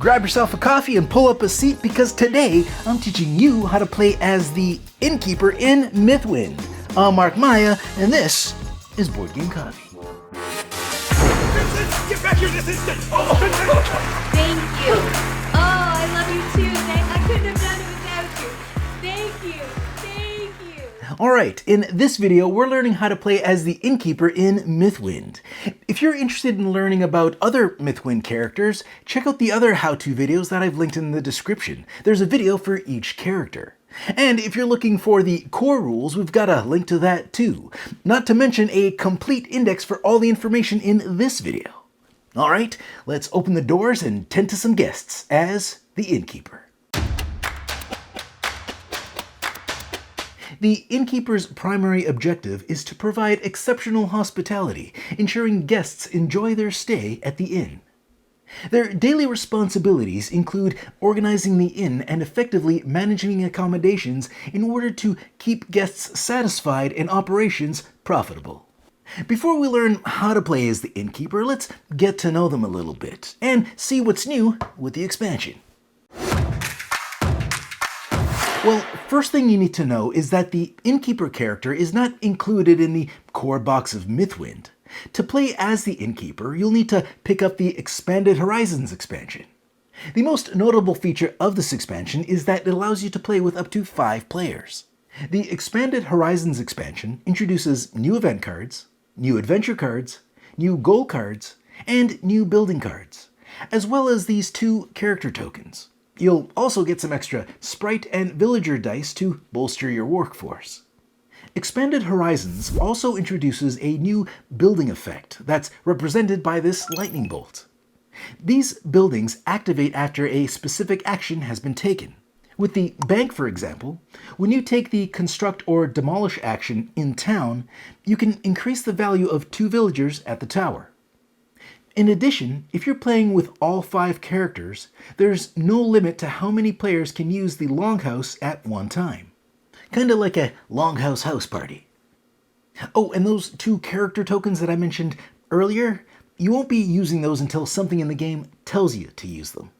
Grab yourself a coffee and pull up a seat because today I'm teaching you how to play as the InnKeeper in Mythwind. I'm Mark Maya, and this is Board Game Coffee. Vincent, get back here this instant! Thank you. Oh, I love you too. I couldn't have done it without you. Thank you. Thank you. Alright, in this video we're learning how to play as the InnKeeper in Mythwind. If you're interested in learning about other Mythwind characters, check out the other how-to videos that I've linked in the description. There's a video for each character. And if you're looking for the core rules, we've got a link to that too. Not to mention a complete index for all the information in this video. Alright, let's open the doors and tend to some guests as the InnKeeper. The InnKeeper's primary objective is to provide exceptional hospitality, ensuring guests enjoy their stay at the inn. Their daily responsibilities include organizing the inn and effectively managing accommodations in order to keep guests satisfied and operations profitable. Before we learn how to play as the InnKeeper, let's get to know them a little bit and see what's new with the expansion. Well, first thing you need to know is that the InnKeeper character is not included in the core box of Mythwind. To play as the InnKeeper, you'll need to pick up the Expanded Horizons expansion. The most notable feature of this expansion is that it allows you to play with up to 5 players. The Expanded Horizons expansion introduces new event cards, new adventure cards, new goal cards, and new building cards, as well as these 2 character tokens. You'll also get some extra sprite and villager dice to bolster your workforce. Expanded Horizons also introduces a new building effect that's represented by this lightning bolt. These buildings activate after a specific action has been taken. With the bank, for example, when you take the construct or demolish action in town, you can increase the value of 2 villagers at the tower. In addition, if you're playing with all 5 characters, there's no limit to how many players can use the longhouse at one time. Kinda like a longhouse house party. Oh, and those 2 character tokens that I mentioned earlier, you won't be using those until something in the game tells you to use them.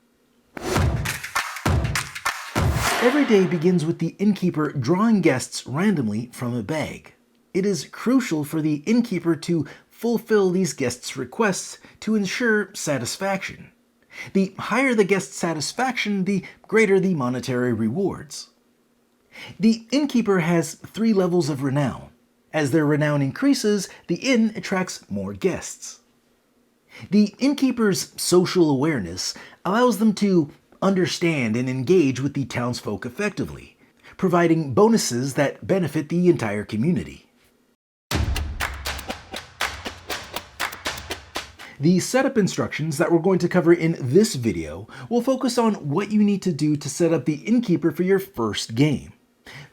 Every day begins with the InnKeeper drawing guests randomly from a bag. It is crucial for the InnKeeper to fulfill these guests' requests to ensure satisfaction. The higher the guest satisfaction, the greater the monetary rewards. The InnKeeper has 3 levels of renown. As their renown increases, the inn attracts more guests. The InnKeeper's social awareness allows them to understand and engage with the townsfolk effectively, providing bonuses that benefit the entire community. The setup instructions that we're going to cover in this video will focus on what you need to do to set up the InnKeeper for your first game.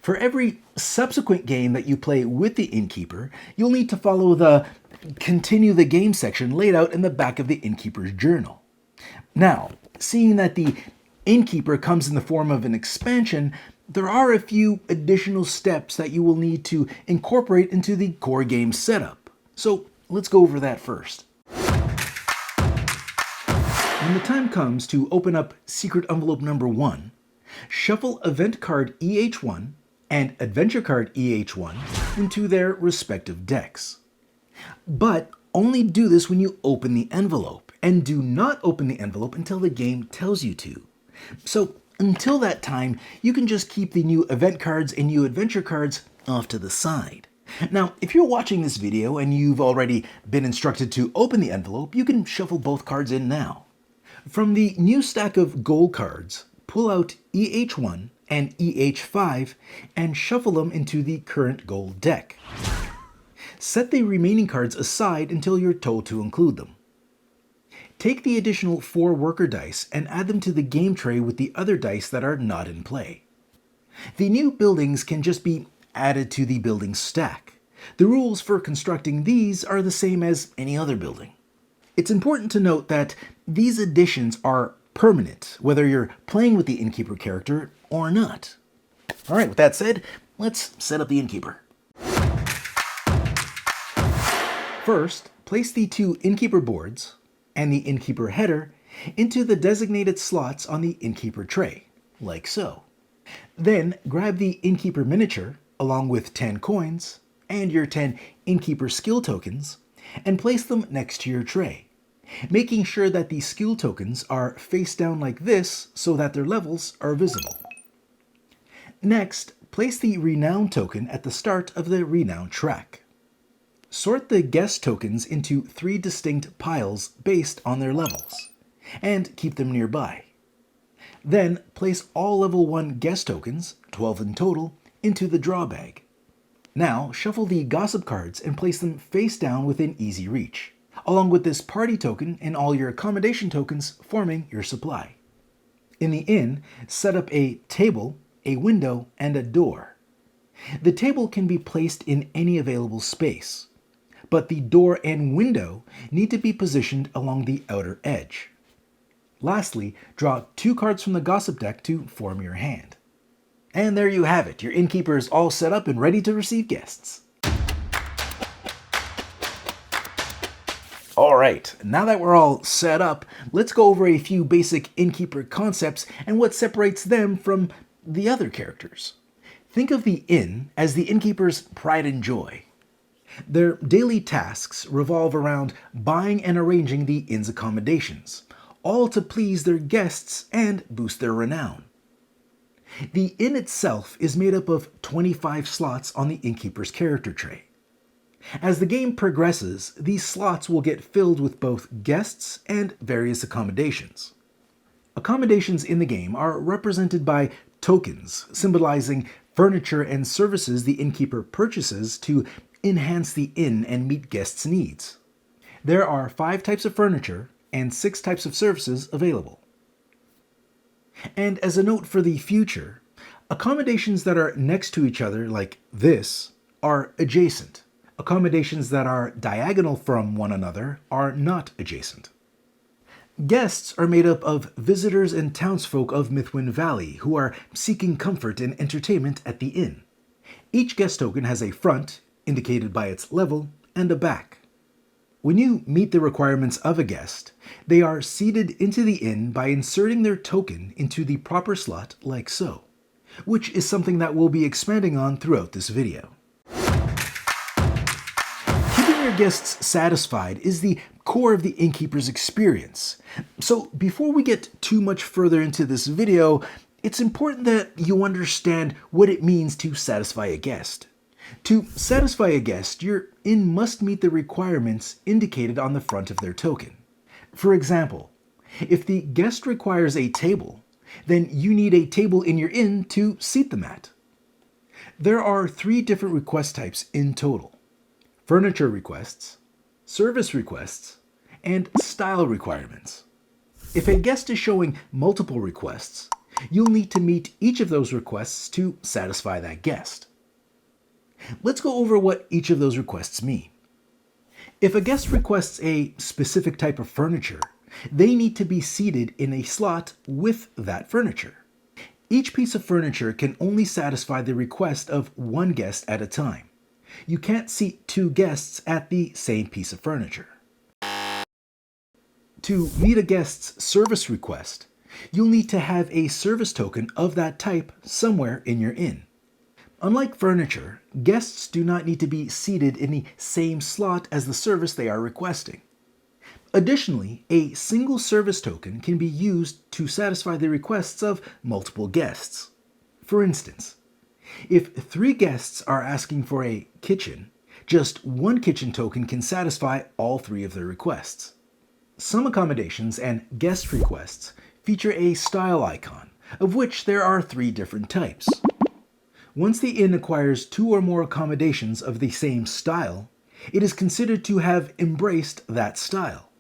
For every subsequent game that you play with the InnKeeper, you'll need to follow the Continue the Game section laid out in the back of the InnKeeper's journal. Now, seeing that the InnKeeper comes in the form of an expansion, there are a few additional steps that you will need to incorporate into the core game setup. So let's go over that first. When the time comes to open up secret envelope number 1, shuffle event card EH1 and adventure card EH1 into their respective decks. But only do this when you open the envelope, and do not open the envelope until the game tells you to. So until that time, you can just keep the new event cards and new adventure cards off to the side. Now, if you're watching this video and you've already been instructed to open the envelope, you can shuffle both cards in now. From the new stack of gold cards, pull out EH1 and EH5 and shuffle them into the current gold deck. Set the remaining cards aside until you're told to include them. Take the additional 4 worker dice and add them to the game tray with the other dice that are not in play. The new buildings can just be added to the building stack. The rules for constructing these are the same as any other building. It's important to note that these additions are permanent, whether you're playing with the InnKeeper character or not. Alright, with that said, let's set up the InnKeeper. First, place the 2 InnKeeper boards and the InnKeeper header into the designated slots on the InnKeeper tray, like so. Then grab the InnKeeper miniature, along with 10 coins, and your 10 InnKeeper skill tokens, and place them next to your tray, making sure that the skill tokens are face down like this so that their levels are visible. Next, place the Renown token at the start of the Renown Track. Sort the guest tokens into 3 distinct piles based on their levels, and keep them nearby. Then place all level 1 guest tokens, 12 in total, into the draw bag. Now shuffle the gossip cards and place them face down within easy reach, along with this party token and all your accommodation tokens forming your supply. In the inn, set up a table, a window, and a door. The table can be placed in any available space, but the door and window need to be positioned along the outer edge. Lastly, draw 2 cards from the gossip deck to form your hand. And there you have it, your InnKeeper is all set up and ready to receive guests. Alright, now that we're all set up, let's go over a few basic InnKeeper concepts and what separates them from the other characters. Think of the inn as the innkeeper's pride and joy. Their daily tasks revolve around buying and arranging the inn's accommodations, all to please their guests and boost their renown. The inn itself is made up of 25 slots on the innkeeper's character tray. As the game progresses, these slots will get filled with both guests and various accommodations. Accommodations in the game are represented by tokens, symbolizing furniture and services the innkeeper purchases to enhance the inn and meet guests' needs. There are 5 types of furniture and 6 types of services available. And as a note for the future, accommodations that are next to each other like this are adjacent. Accommodations that are diagonal from one another are not adjacent. Guests are made up of visitors and townsfolk of Mythwind Valley who are seeking comfort and entertainment at the inn. Each guest token has a front, indicated by its level, and a back. When you meet the requirements of a guest, they are seated into the inn by inserting their token into the proper slot like so, which is something that we'll be expanding on throughout this video. Keeping your guests satisfied is the core of the innkeeper's experience. So before we get too much further into this video, it's important that you understand what it means to satisfy a guest. To satisfy a guest, your inn must meet the requirements indicated on the front of their token. For example, if the guest requires a table, then you need a table in your inn to seat them at. There are 3 different request types in total: furniture requests, service requests, and style requirements. If a guest is showing multiple requests, you'll need to meet each of those requests to satisfy that guest. Let's go over what each of those requests mean. If a guest requests a specific type of furniture, they need to be seated in a slot with that furniture. Each piece of furniture can only satisfy the request of 1 guest at a time. You can't seat 2 guests at the same piece of furniture. To meet a guest's service request, you'll need to have a service token of that type somewhere in your inn. Unlike furniture, guests do not need to be seated in the same slot as the service they are requesting. Additionally, a single service token can be used to satisfy the requests of multiple guests. For instance, if 3 guests are asking for a kitchen, just 1 kitchen token can satisfy all 3 of their requests. Some accommodations and guest requests feature a style icon, of which there are 3 different types. Once the inn acquires 2 or more accommodations of the same style, it is considered to have embraced that style.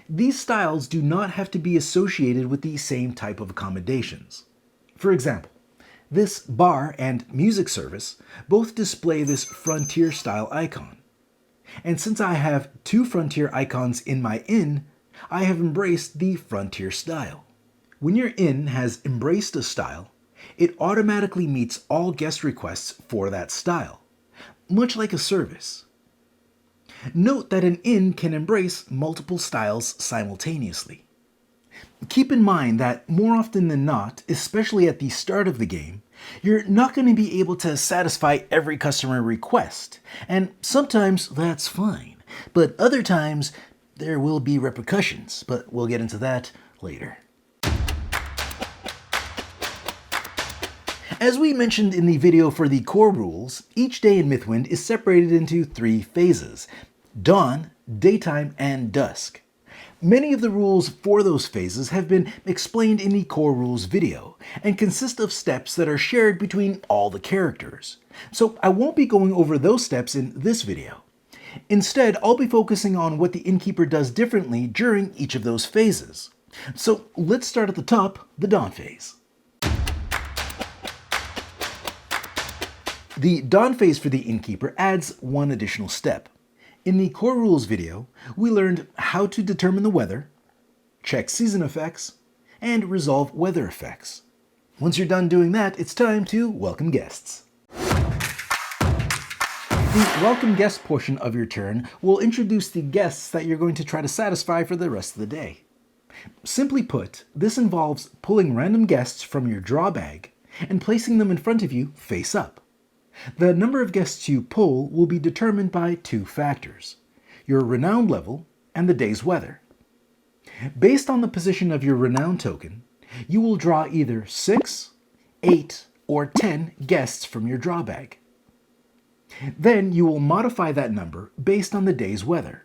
These styles do not have to be associated with the same type of accommodations. For example, this bar and music service both display this frontier style icon. And since I have 2 frontier icons in my inn, I have embraced the frontier style. When your inn has embraced a style, it automatically meets all guest requests for that style, much like a service. Note that an inn can embrace multiple styles simultaneously. Keep in mind that more often than not, especially at the start of the game, you're not going to be able to satisfy every customer request, and sometimes that's fine, but other times there will be repercussions, but we'll get into that later. As we mentioned in the video for the core rules, each day in Mythwind is separated into 3 phases: dawn, daytime, and dusk. Many of the rules for those phases have been explained in the core rules video, and consist of steps that are shared between all the characters. So I won't be going over those steps in this video. Instead, I'll be focusing on what the InnKeeper does differently during each of those phases. So let's start at the top, the dawn phase. The dawn phase for the InnKeeper adds one additional step. In the core rules video, we learned how to determine the weather, check season effects, and resolve weather effects. Once you're done doing that, it's time to welcome guests. The welcome guest portion of your turn will introduce the guests that you're going to try to satisfy for the rest of the day. Simply put, this involves pulling random guests from your draw bag and placing them in front of you face up. The number of guests you pull will be determined by 2 factors: your renown level and the day's weather. Based on the position of your renown token, you will draw either 6, 8, or 10 guests from your draw bag. Then you will modify that number based on the day's weather,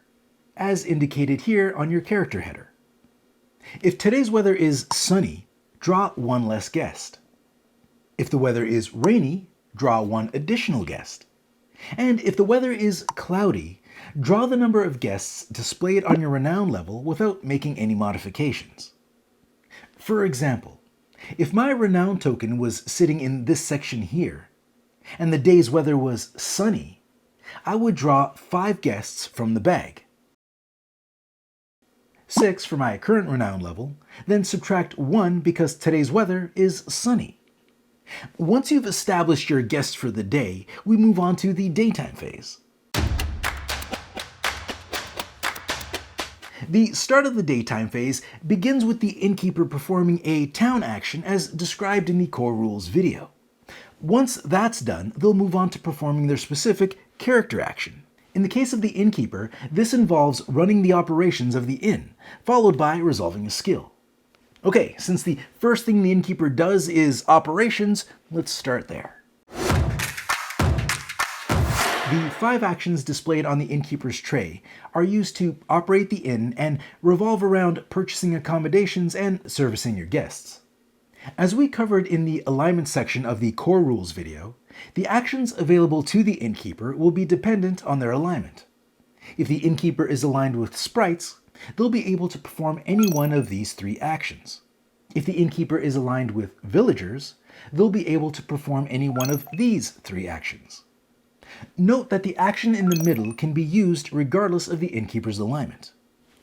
as indicated here on your character header. If today's weather is sunny, draw 1 less guest. If the weather is rainy, draw 1 additional guest. And if the weather is cloudy, draw the number of guests displayed on your renown level without making any modifications. For example, if my renown token was sitting in this section here, and the day's weather was sunny, I would draw 5 guests from the bag. 6 for my current renown level, then subtract 1 because today's weather is sunny. Once you've established your guests for the day, we move on to the daytime phase. The start of the daytime phase begins with the InnKeeper performing a town action as described in the core rules video. Once that's done, they'll move on to performing their specific character action. In the case of the InnKeeper, this involves running the operations of the inn, followed by resolving a skill. Okay, since the first thing the InnKeeper does is operations, let's start there. The 5 actions displayed on the InnKeeper's tray are used to operate the inn and revolve around purchasing accommodations and servicing your guests. As we covered in the alignment section of the core rules video, the actions available to the InnKeeper will be dependent on their alignment. If the InnKeeper is aligned with sprites, they'll be able to perform any one of these 3 actions. If the InnKeeper is aligned with villagers, they'll be able to perform any one of these 3 actions. Note that the action in the middle can be used regardless of the InnKeeper's alignment.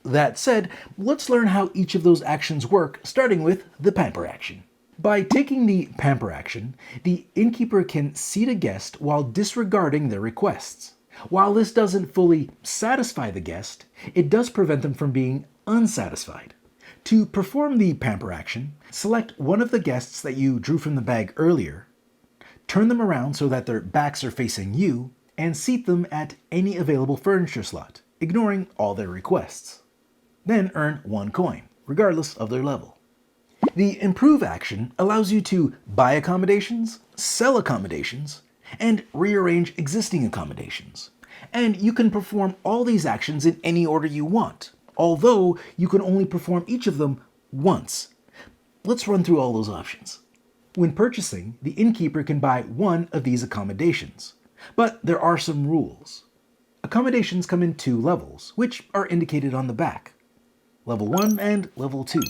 That said, let's learn how each of those actions work, starting with the Pamper Action. By taking the Pamper Action, the InnKeeper can seat a guest while disregarding their requests. While this doesn't fully satisfy the guest, it does prevent them from being unsatisfied. To perform the Pamper Action, select one of the guests that you drew from the bag earlier, turn them around so that their backs are facing you, and seat them at any available furniture slot, ignoring all their requests. Then earn 1 coin, regardless of their level. The Improve action allows you to buy accommodations, sell accommodations, and rearrange existing accommodations. And you can perform all these actions in any order you want, although you can only perform each of them once. Let's run through all those options. When purchasing, the InnKeeper can buy 1 of these accommodations, but there are some rules. Accommodations come in 2 levels, which are indicated on the back: Level 1 and Level 2.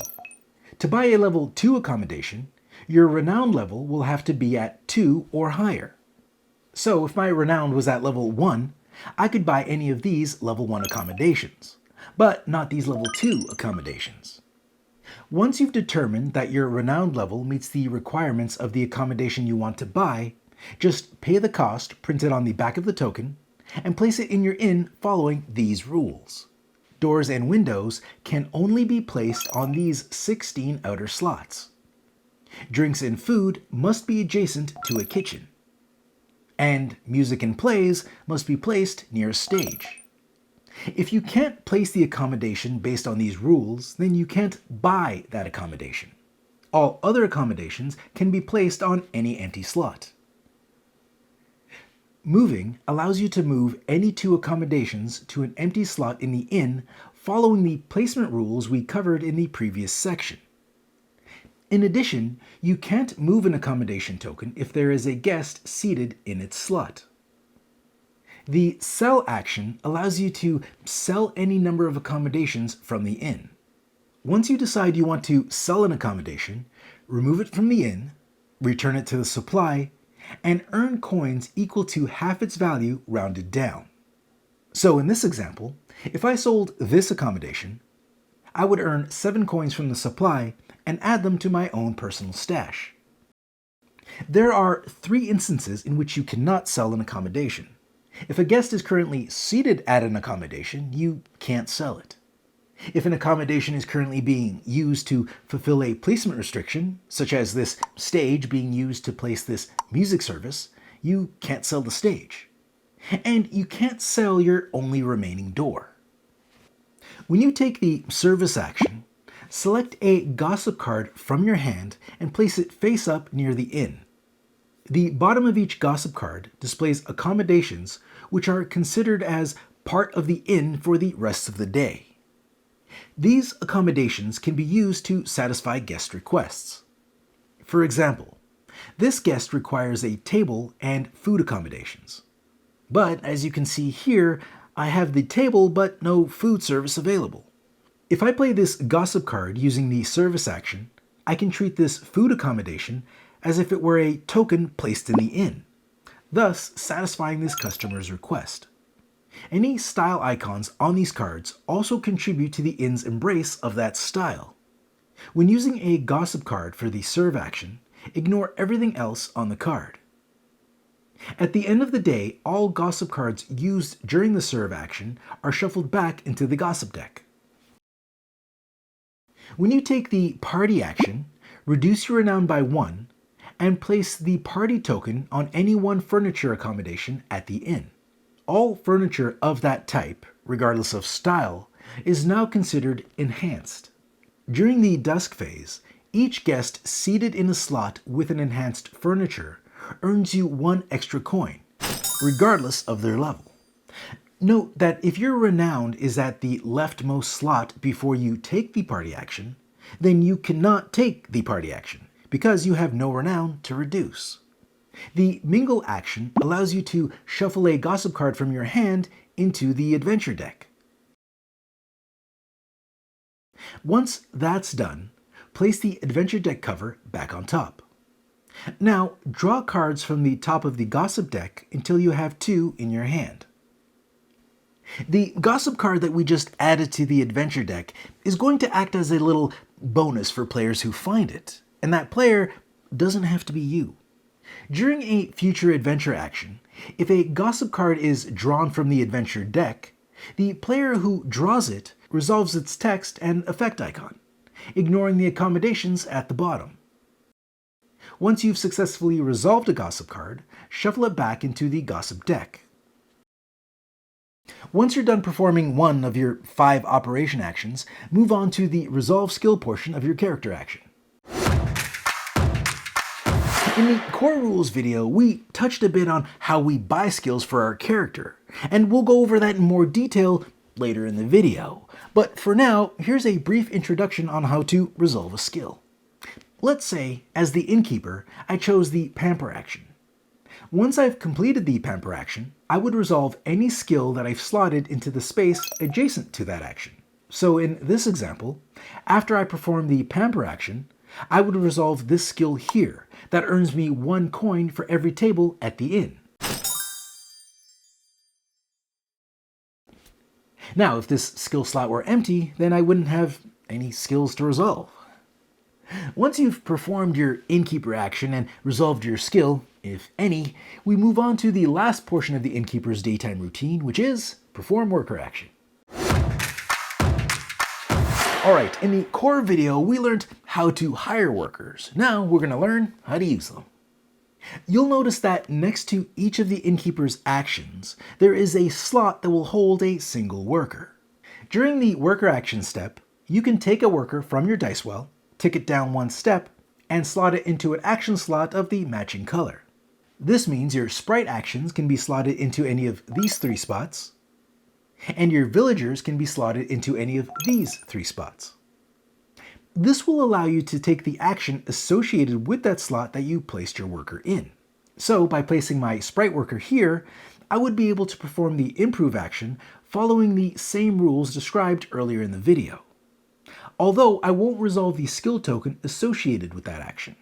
To buy a Level 2 accommodation, your renown level will have to be at 2 or higher. So if my renown was at Level 1, I could buy any of these Level 1 accommodations, but not these Level 2 accommodations. Once you've determined that your renown level meets the requirements of the accommodation you want to buy, just pay the cost printed on the back of the token and place it in your inn following these rules. Doors and windows can only be placed on these 16 outer slots. Drinks and food must be adjacent to a kitchen. And music and plays must be placed near a stage. If you can't place the accommodation based on these rules, then you can't buy that accommodation. All other accommodations can be placed on any empty slot. Moving allows you to move any two accommodations to an empty slot in the inn following the placement rules we covered in the previous section. In addition, you can't move an accommodation token if there is a guest seated in its slot. The sell action allows you to sell any number of accommodations from the inn. Once you decide you want to sell an accommodation, remove it from the inn, return it to the supply, and earn coins equal to half its value rounded down. So in this example, if I sold this accommodation, I would earn 7 coins from the supply and add them to my own personal stash. There are 3 instances in which you cannot sell an accommodation. If a guest is currently seated at an accommodation, you can't sell it. If an accommodation is currently being used to fulfill a placement restriction, such as this stage being used to place this music service, you can't sell the stage. And you can't sell your only remaining door. When you take the service action, select a gossip card from your hand and place it face up near the inn. The bottom of each gossip card displays accommodations which are considered as part of the inn for the rest of the day. These accommodations can be used to satisfy guest requests. For example, this guest requires a table and food accommodations. But as you can see here, I have the table but no food service available. If I play this gossip card using the service action, I can treat this food accommodation as if it were a token placed in the inn, thus satisfying this customer's request. Any style icons on these cards also contribute to the inn's embrace of that style. When using a gossip card for the serve action, ignore everything else on the card. At the end of the day, all gossip cards used during the serve action are shuffled back into the gossip deck. When you take the party action, reduce your renown by 1 and place the party token on any one furniture accommodation at the inn. All furniture of that type, regardless of style, is now considered enhanced. During the Dusk Phase, each guest seated in a slot with an enhanced furniture earns you 1 extra coin, regardless of their level. Note that if your renown is at the leftmost slot before you take the party action, then you cannot take the party action, because you have no renown to reduce. The Mingle Action allows you to shuffle a gossip card from your hand into the adventure deck. Once that's done, place the adventure deck cover back on top. Now, draw cards from the top of the gossip deck until you have 2 in your hand. The gossip card that we just added to the adventure deck is going to act as a little bonus for players who find it, and that player doesn't have to be you. During a future adventure action, if a gossip card is drawn from the adventure deck, the player who draws it resolves its text and effect icon, ignoring the accommodations at the bottom. Once you've successfully resolved a gossip card, shuffle it back into the gossip deck. Once you're done performing one of your 5 operation actions, move on to the resolve skill portion of your character action. In the core rules video, we touched a bit on how we buy skills for our character, and we'll go over that in more detail later in the video. But for now, here's a brief introduction on how to resolve a skill. Let's say, as the innkeeper, I chose the Pamper Action. Once I've completed the Pamper Action, I would resolve any skill that I've slotted into the space adjacent to that action. So in this example, after I perform the Pamper Action, I would resolve this skill here that earns me 1 coin for every table at the inn. Now, if this skill slot were empty, then I wouldn't have any skills to resolve. Once you've performed your innkeeper action and resolved your skill, if any, we move on to the last portion of the innkeeper's daytime routine, which is perform worker action. Alright, in the core video we learned how to hire workers. Now we're going to learn how to use them. You'll notice that next to each of the InnKeeper's actions, there is a slot that will hold a single worker. During the worker action step, you can take a worker from your dice well, tick it down one step, and slot it into an action slot of the matching color. This means your sprite actions can be slotted into any of these 3 spots, and your villagers can be slotted into any of these 3 spots. This will allow you to take the action associated with that slot that you placed your worker in. So by placing my sprite worker here, I would be able to perform the improve action following the same rules described earlier in the video. Although I won't resolve the skill token associated with that action.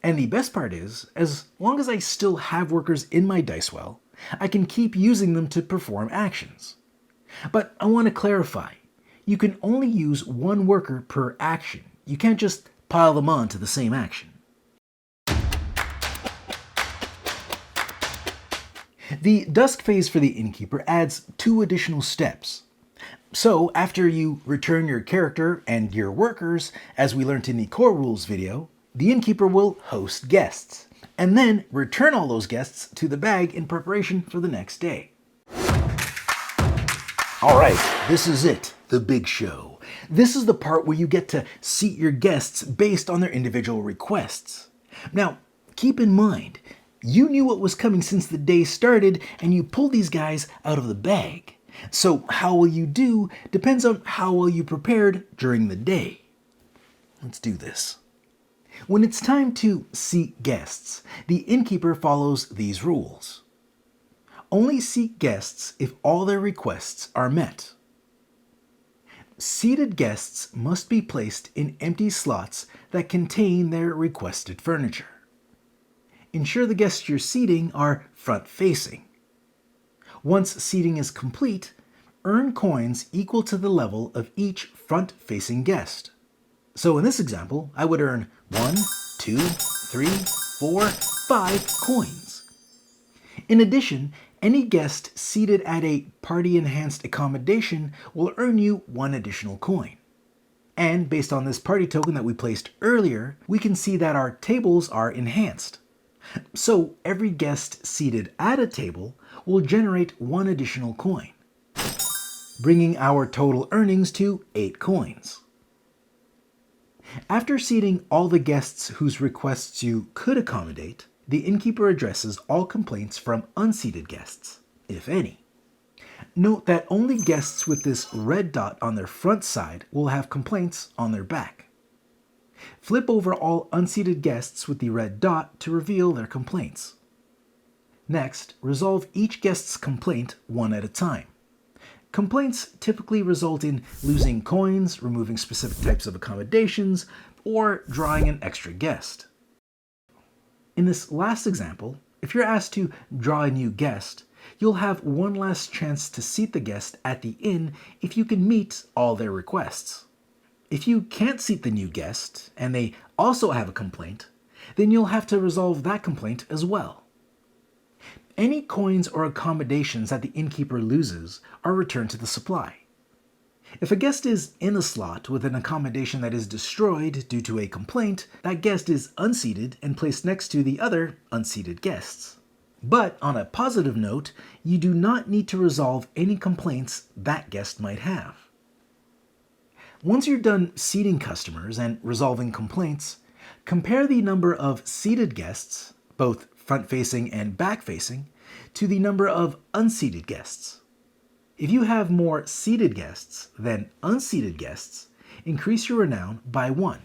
And the best part is, as long as I still have workers in my dice well, I can keep using them to perform actions. But I want to clarify, you can only use 1 worker per action. You can't just pile them onto the same action. The Dusk Phase for the InnKeeper adds 2 additional steps. So after you return your character and your workers, as we learned in the core rules video, the InnKeeper will host guests, and then return all those guests to the bag in preparation for the next day. Alright, this is it, the big show. This is the part where you get to seat your guests based on their individual requests. Now, keep in mind, you knew what was coming since the day started, and you pulled these guys out of the bag. So how well you do depends on how well you prepared during the day. Let's do this. When it's time to seat guests, the InnKeeper follows these rules. Only seat guests if all their requests are met. Seated guests must be placed in empty slots that contain their requested furniture. Ensure the guests you're seating are front-facing. Once seating is complete, earn coins equal to the level of each front-facing guest. So in this example, I would earn 1, 2, 3, 4, 5 coins. In addition, any guest seated at a party-enhanced accommodation will earn you 1 additional coin. And based on this party token that we placed earlier, we can see that our tables are enhanced. So every guest seated at a table will generate 1 additional coin, bringing our total earnings to 8 coins. After seating all the guests whose requests you could accommodate, the InnKeeper addresses all complaints from unseated guests, if any. Note that only guests with this red dot on their front side will have complaints on their back. Flip over all unseated guests with the red dot to reveal their complaints. Next, resolve each guest's complaint one at a time. Complaints typically result in losing coins, removing specific types of accommodations, or drawing an extra guest. In this last example, if you're asked to draw a new guest, you'll have 1 last chance to seat the guest at the inn if you can meet all their requests. If you can't seat the new guest, and they also have a complaint, then you'll have to resolve that complaint as well. Any coins or accommodations that the InnKeeper loses are returned to the supply. If a guest is in a slot with an accommodation that is destroyed due to a complaint, that guest is unseated and placed next to the other unseated guests. But on a positive note, you do not need to resolve any complaints that guest might have. Once you're done seating customers and resolving complaints, compare the number of seated guests, both front-facing and back-facing, to the number of unseated guests. If you have more seated guests than unseated guests, increase your renown by 1.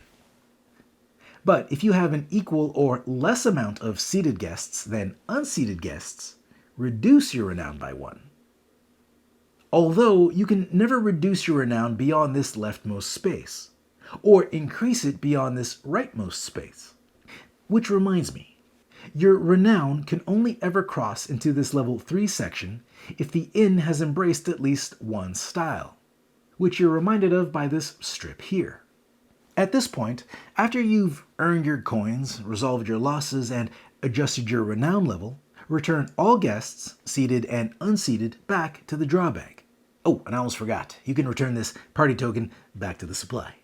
But if you have an equal or less amount of seated guests than unseated guests, reduce your renown by 1. Although you can never reduce your renown beyond this leftmost space, or increase it beyond this rightmost space. Which reminds me, your renown can only ever cross into this level 3 section if the inn has embraced at least one style, which you're reminded of by this strip here. At this point, after you've earned your coins, resolved your losses, and adjusted your renown level, return all guests, seated and unseated, back to the draw bag. Oh, and I almost forgot. You can return this party token back to the supply.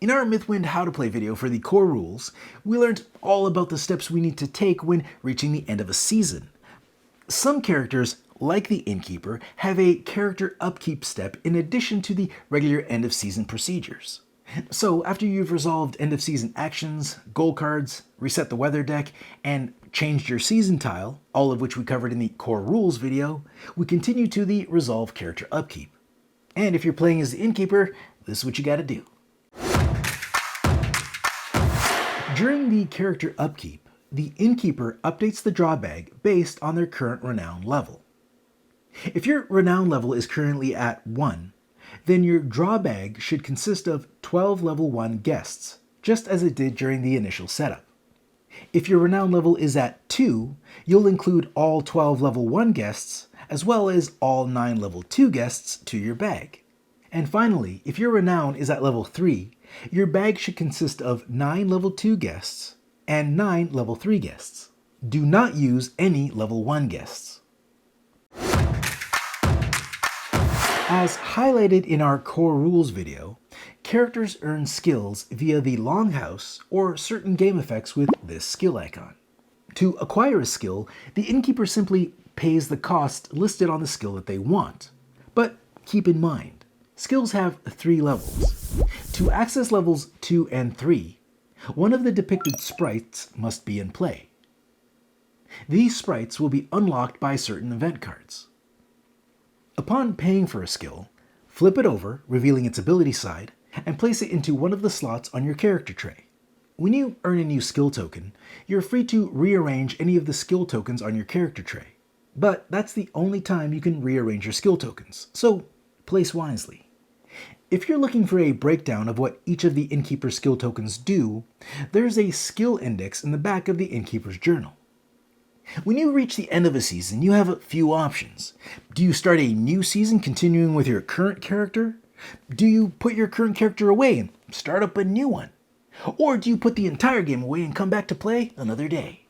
In our Mythwind How to Play video for the core rules, we learned all about the steps we need to take when reaching the end of a season. Some characters, like the InnKeeper, have a character upkeep step in addition to the regular end of season procedures. So after you've resolved end of season actions, goal cards, reset the weather deck, and changed your season tile, all of which we covered in the core rules video, we continue to the resolve character upkeep. And if you're playing as the InnKeeper, this is what you gotta do. During the character upkeep, the InnKeeper updates the draw bag based on their current Renown level. If your Renown level is currently at 1, then your draw bag should consist of 12 level 1 guests, just as it did during the initial setup. If your Renown level is at 2, you'll include all 12 level 1 guests, as well as all 9 level 2 guests to your bag. And finally, if your Renown is at level 3, your bag should consist of 9 level 2 guests and 9 level 3 guests. Do not use any level 1 guests. As highlighted in our core rules video, characters earn skills via the Longhouse or certain game effects with this skill icon. To acquire a skill, the InnKeeper simply pays the cost listed on the skill that they want. But keep in mind, skills have 3 levels. To access levels 2 and 3, one of the depicted sprites must be in play. These sprites will be unlocked by certain event cards. Upon paying for a skill, flip it over, revealing its ability side, and place it into one of the slots on your character tray. When you earn a new skill token, you're free to rearrange any of the skill tokens on your character tray. But that's the only time you can rearrange your skill tokens, so place wisely. If you're looking for a breakdown of what each of the InnKeeper skill tokens do, there's a skill index in the back of the InnKeeper's journal. When you reach the end of a season, you have a few options. Do you start a new season continuing with your current character? Do you put your current character away and start up a new one? Or do you put the entire game away and come back to play another day?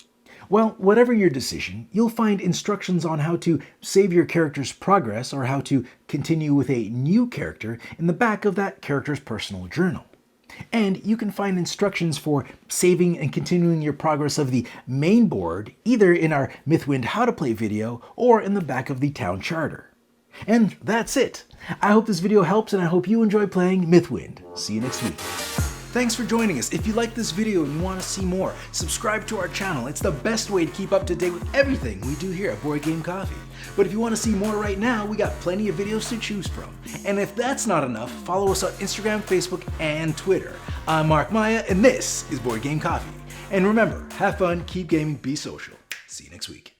Well, whatever your decision, you'll find instructions on how to save your character's progress or how to continue with a new character in the back of that character's personal journal. And you can find instructions for saving and continuing your progress of the main board either in our Mythwind How to Play video or in the back of the town charter. And that's it. I hope this video helps and I hope you enjoy playing Mythwind. See you next week. Thanks for joining us. If you like this video and you want to see more, subscribe to our channel. It's the best way to keep up to date with everything we do here at Board Game Coffee. But if you want to see more right now, we got plenty of videos to choose from. And if that's not enough, follow us on Instagram, Facebook, and Twitter. I'm Mark Maya, and this is Board Game Coffee. And remember, have fun, keep gaming, be social. See you next week.